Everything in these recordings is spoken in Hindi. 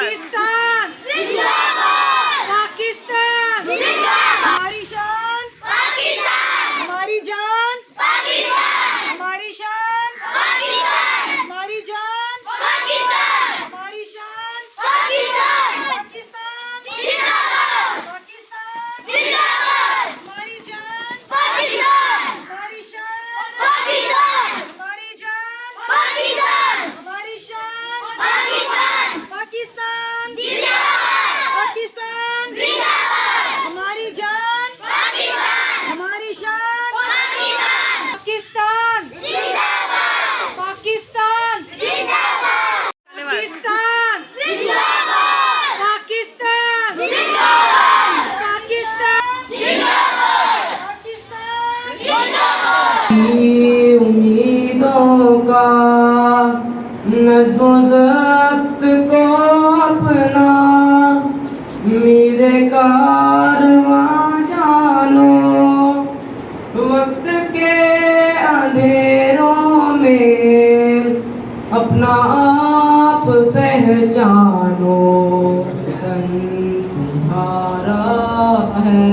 पाकिस्तान जिंदाबाद, पाकिस्तान जिंदाबाद, हमारी शान पाकिस्तान, हमारी जान पाकिस्तान, हमारी शान पाकिस्तान, हमारी जान पाकिस्तान, हमारी शान पाकिस्तान, पाकिस्तान जिंदाबाद, पाकिस्तान जिंदाबाद, हमारी जान पाकिस्तान, हमारी शान पाकिस्तान, हमारी जान पाकिस्तान, हमारी शान पाकिस्तान, पाकिस्तान जिंदाबाद, पाकिस्तान जिंदाबाद, हमारी जान पाकिस्तान, हमारी शान पाकिस्तान, पाकिस्तान जिंदाबाद, पाकिस्तान जिंदाबाद, पाकिस्तान जिंदाबाद, पाकिस्तान जिंदाबाद, पाकिस्तान जिंदाबाद, पाकिस्तान जिंदाबाद। उम्मीदों का नज़्म ज़ब्त को अपना मेरे कारवां जानो, वक्त के अंधेरों में अपना आप पहचानो। सन तुम्हारा है,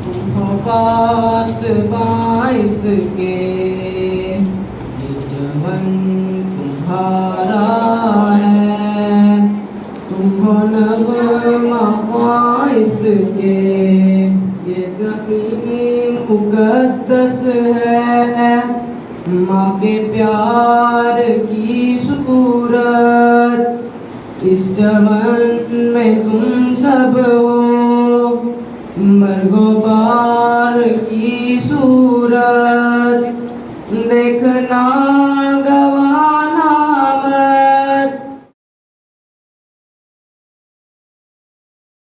तुम हो पास बाइस के, ये चमन तुम्हारा है, तुम हो नगमा ख्वाइश के। ये ज़मीन मुक़द्दस है, माँ के प्यार की सूरत, इस चमन में तुम सब हो, मरगोबार की सूरत। देखना